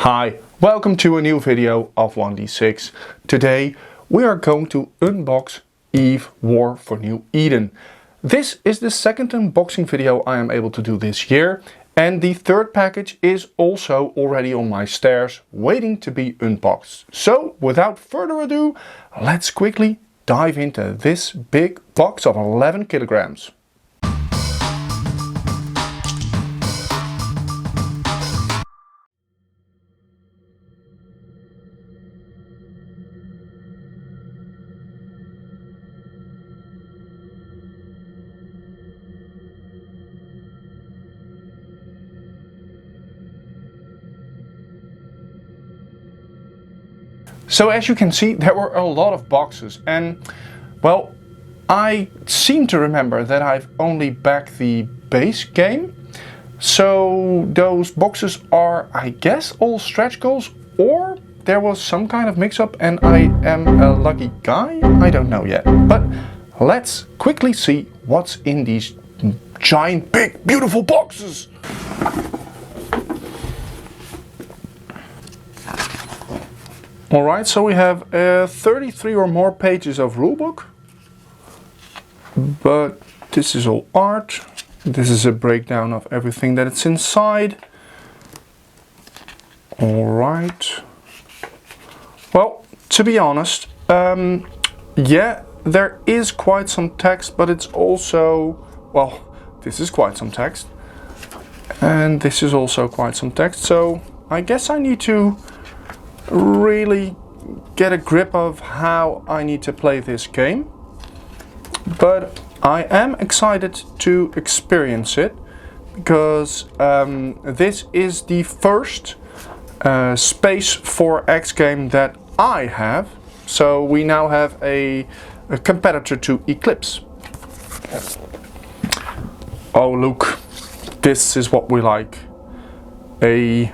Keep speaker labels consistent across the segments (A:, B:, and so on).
A: Hi, welcome to a new video of 1D6. Today we are going to unbox Eve War for New Eden. This is the second unboxing video I am able to do this year, and the third package is also already on my stairs waiting to be unboxed. So without further ado, let's quickly dive into this big box of 11 kilograms. So as you can see, there were a lot of boxes, and well, I seem to remember that I've only backed the base game. So those boxes are, I guess, all stretch goals, or there was some kind of mix-up and I am a lucky guy? I don't know yet. But let's quickly see what's in these giant, big, beautiful boxes. Alright, so we have 33 or more pages of rulebook, but this is all art. This is a breakdown of everything that it's inside. Alright, well, to be honest, yeah, there is quite some text, but it's also, well, this is quite some text, and this is also quite some text, so I guess I need to really get a grip of how I need to play this game, but I am excited to experience it because this is the first Space 4X game that I have, so we now have a competitor to Eclipse. Oh look, this is what we like. A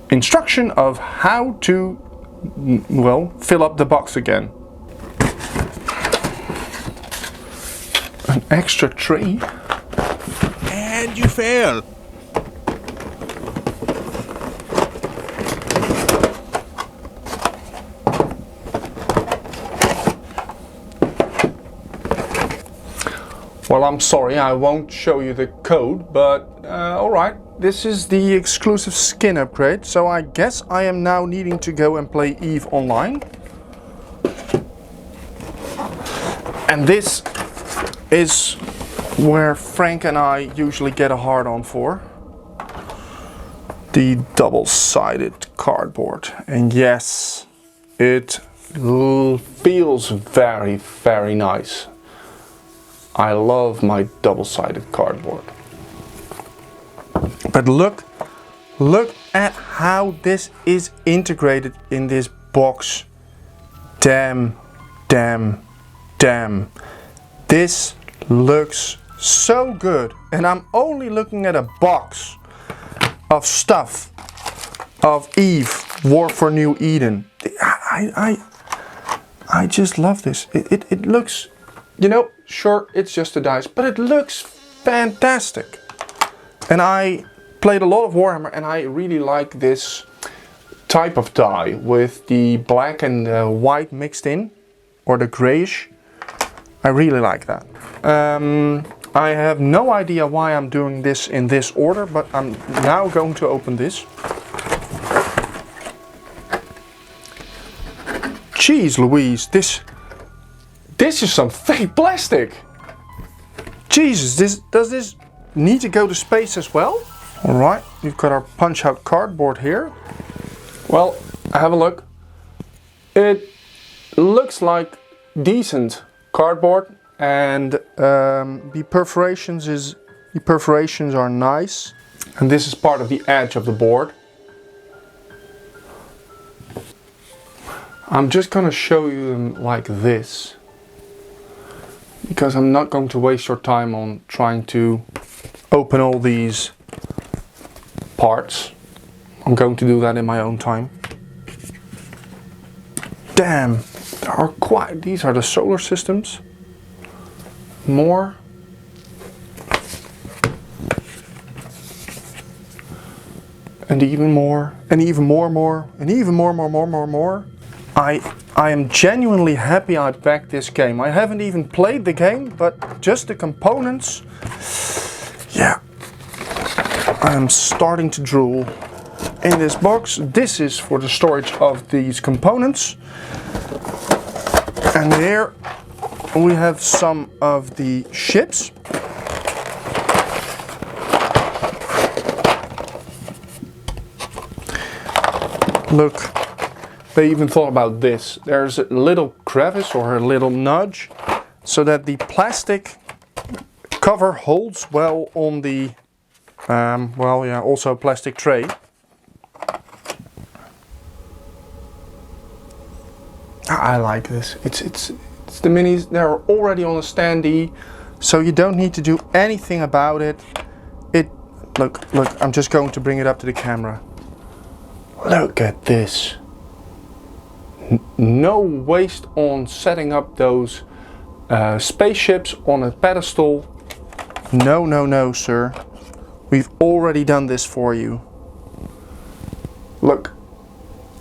A: instruction of how to, well, fill up the box again. An extra tray.
B: And you fail.
A: Well, I'm sorry, I won't show you the code, but alright. This is the exclusive skin upgrade, so I guess I am now needing to go and play Eve online. And this is where Frank and I usually get a hard on for. The double-sided cardboard. And yes, it feels very, very nice. I love my double-sided cardboard. But look at how this is integrated in this box. Damn. This looks so good. And I'm only looking at a box of stuff of Eve, War for New Eden. I just love this. It looks, you know, sure, it's just a dice, but it looks fantastic. And I played a lot of Warhammer, and I really like this type of die with the black and the white mixed in, or the grayish. I really like that. I have no idea why I'm doing this in this order, but I'm now going to open this. Jeez Louise, this is some fake plastic. Jesus, does this need to go to space as well? Alright, we've got our punch out cardboard here. Well, have a look. It looks like decent cardboard, and the perforations are nice. And this is part of the edge of the board. I'm just gonna show you them like this, because I'm not going to waste your time on trying to open all these parts. I'm going to do that in my own time. Damn, there are quite, these are the solar systems. More. and even more, and even more, and even more. I am genuinely happy I backed this game. I haven't even played the game, but just the components. Yeah, I'm starting to drool. In this box, this is for the storage of these components. And here we have some of the ships. Look, they even thought about this. There's a little crevice or a little nudge so that the plastic cover holds well on the, also a plastic tray. I like this. It's the minis. They're already on a standee, so you don't need to do anything about it. Look. I'm just going to bring it up to the camera. Look at this. No waste on setting up those spaceships on a pedestal. No, sir. We've already done this for you. Look,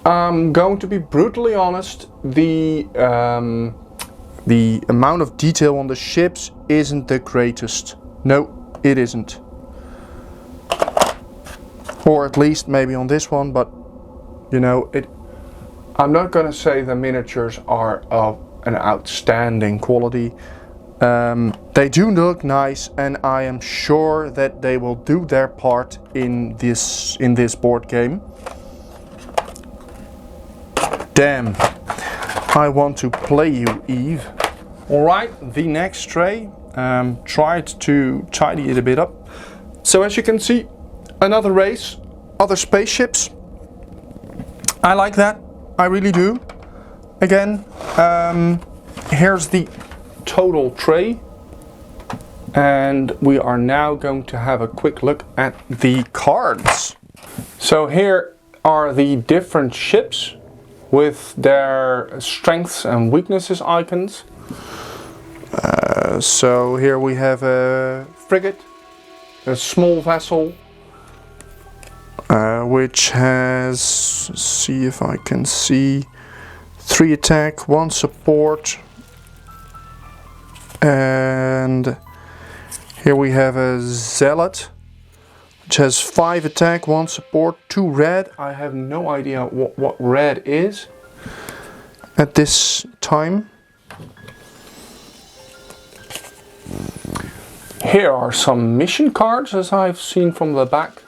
A: I'm going to be brutally honest. The amount of detail on the ships isn't the greatest. No, it isn't. Or at least maybe on this one, but you know, I'm not going to say the miniatures are of an outstanding quality. They do look nice, and I am sure that they will do their part in this board game. Damn, I want to play you, Eve. Alright, the next tray, tried to tidy it a bit up. So as you can see, another race, other spaceships. I like that, I really do. Again, here's the total tray. And we are now going to have a quick look at the cards. So here are the different ships with their strengths and weaknesses icons. So here we have a frigate, a small vessel, which has, see if I can see, 3 attack, 1 support, and here we have a zealot, which has 5 attack, 1 support, 2 red. I have no idea what red is at this time. Here are some mission cards, as I've seen from the back.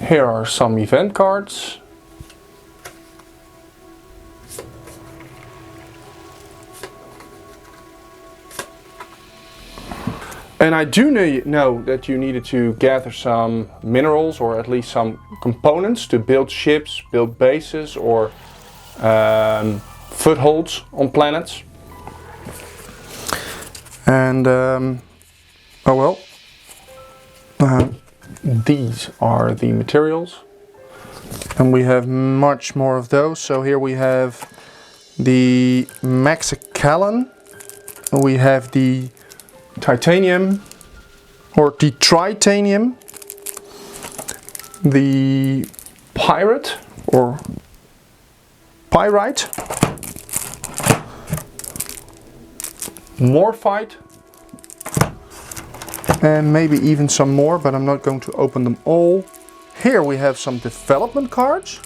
A: Here are some event cards. And I do know that you needed to gather some minerals, or at least some components, to build ships, build bases, or footholds on planets. And these are the materials, and we have much more of those. So here we have the Maxicallan, we have the titanium, or the tritanium, the pirate or pyrite, morphite, and maybe even some more, but I'm not going to open them all. Here we have some development cards,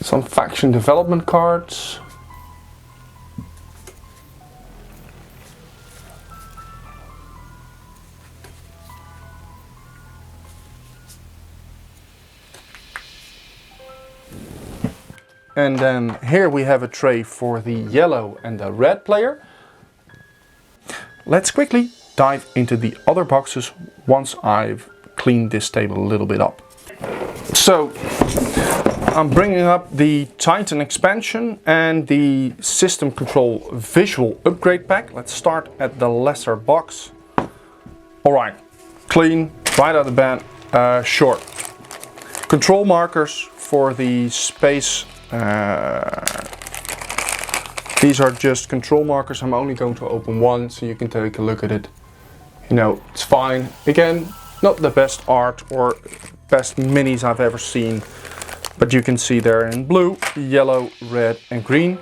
A: some faction development cards. And then here we have a tray for the yellow and the red player. Let's quickly dive into the other boxes once I've cleaned this table a little bit up. So I'm bringing up the Titan expansion and the system control visual upgrade pack. Let's start at the lesser box. Alright, clean, right out of the bat, short. Control markers for the space These are just control markers. I'm only going to open one so you can take a look at it. You know, it's fine. Again, not the best art or best minis I've ever seen, but you can see they're in blue, yellow, red and green.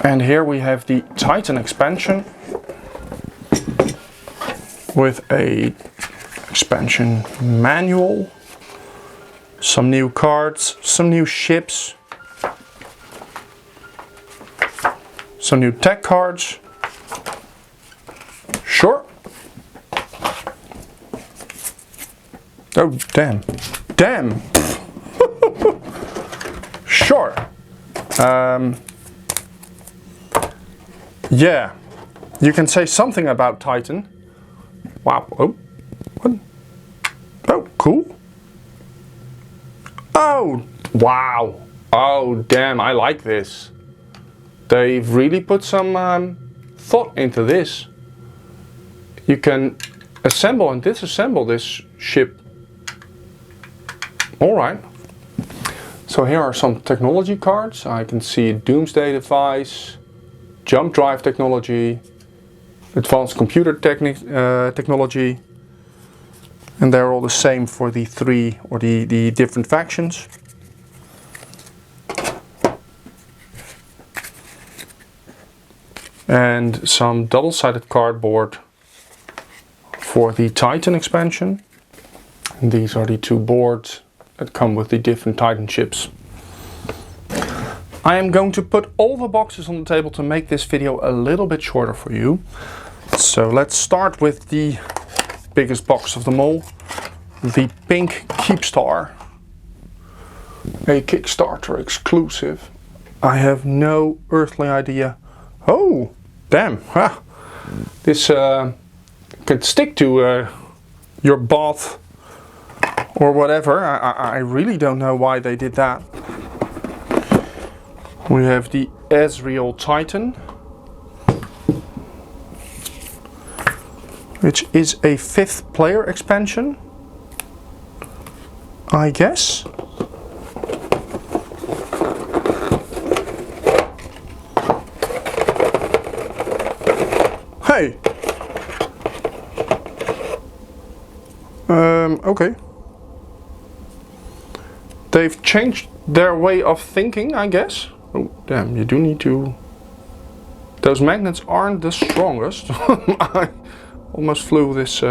A: And here we have the Titan expansion with a expansion manual, some new cards, some new ships, some new tech cards. Sure. Oh, damn. Damn. Sure. Yeah. You can say something about Titan. Wow. Oh. What? Oh, cool. Oh, wow. Oh, damn. I like this. They've really put some thought into this. You can assemble and disassemble this ship. Alright. So here are some technology cards. I can see Doomsday device, jump drive technology, advanced computer technology. And they're all the same for the three or the different factions. And some double-sided cardboard for the Titan expansion. And these are the two boards that come with the different Titan ships. I am going to put all the boxes on the table to make this video a little bit shorter for you. So let's start with the biggest box of them all, the pink Keepstar, a Kickstarter exclusive. I have no earthly idea. Oh, damn! Ah, this could stick to your bath or whatever. I really don't know why they did that. We have the Ezreal Titan, which is a 5th player expansion, I guess. Hey! Okay. They've changed their way of thinking, I guess. Oh, damn, you do need to... Those magnets aren't the strongest. I almost flew this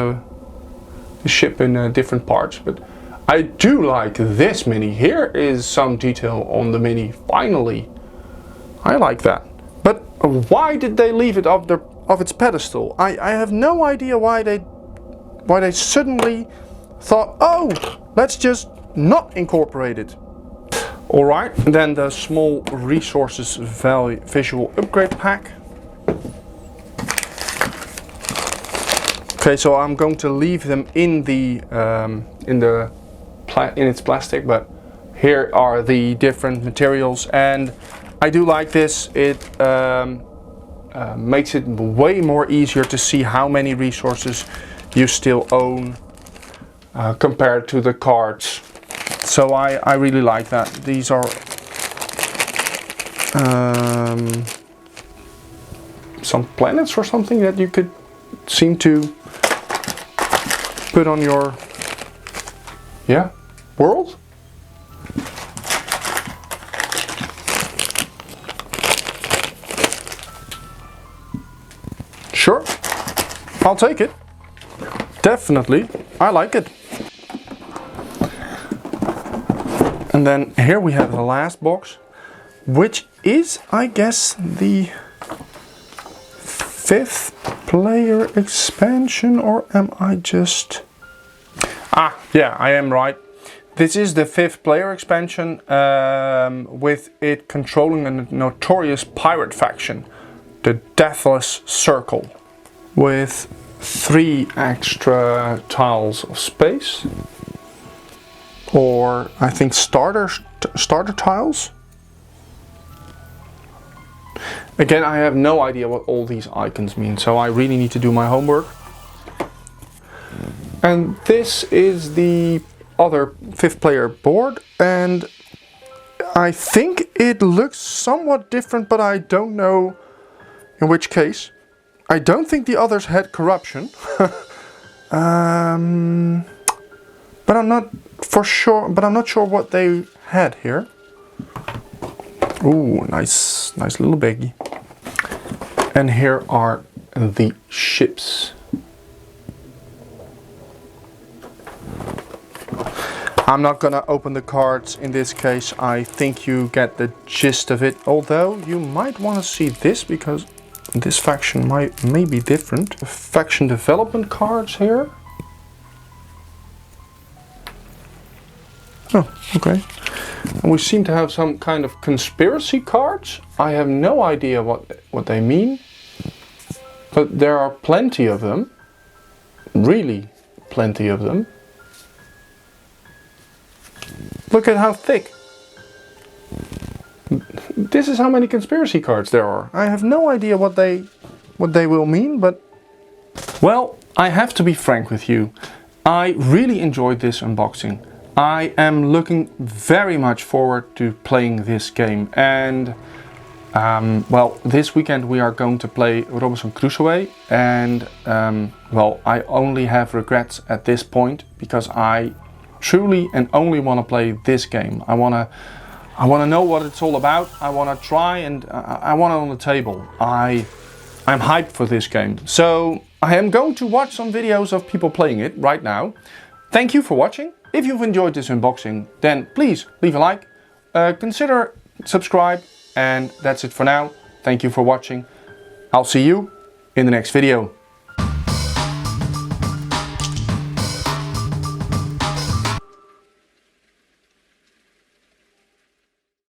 A: ship in different parts, but I do like this mini. Here is some detail on the mini, finally. I like that. But why did they leave it off its pedestal? I have no idea why they suddenly thought, oh, let's just not incorporate it. Alright, then the small resources visual upgrade pack. Okay, so I'm going to leave them in its plastic, but here are the different materials, and I do like this. It makes it way more easier to see how many resources you still own compared to the cards. So I really like that. These are some planets or something that you could seem to put on your world. Sure, I'll take it. Definitely, I like it. And then here we have the last box, which is, I guess, the 5th player expansion, or am I just... Ah, yeah, I am right. This is the 5th player expansion, with it controlling a notorious pirate faction, the Deathless Circle, with 3 extra tiles of space. Or I think starter tiles. Again, I have no idea what all these icons mean, so I really need to do my homework. And this is the other 5th player board, and I think it looks somewhat different, but I don't know in which case. I don't think the others had corruption. But I'm not sure what they had here. Ooh, nice little baggie. And here are the ships. I'm not gonna open the cards in this case. I think you get the gist of it. Although you might want to see this because this faction may be different. The faction development cards here. Oh, okay. And we seem to have some kind of conspiracy cards. I have no idea what they mean. But there are plenty of them. Really plenty of them. Look at how thick. This is how many conspiracy cards there are. I have no idea what they will mean, but... Well, I have to be frank with you. I really enjoyed this unboxing. I am looking very much forward to playing this game. And, well, this weekend we are going to play Robinson Crusoe. And, well, I only have regrets at this point because I truly and only want to play this game. I want to know what it's all about. I want to try and I want it on the table. I'm hyped for this game. So I am going to watch some videos of people playing it right now. Thank you for watching. If you've enjoyed this unboxing, then please leave a like, consider subscribe, and that's it for now. Thank you for watching. I'll see you in the next video.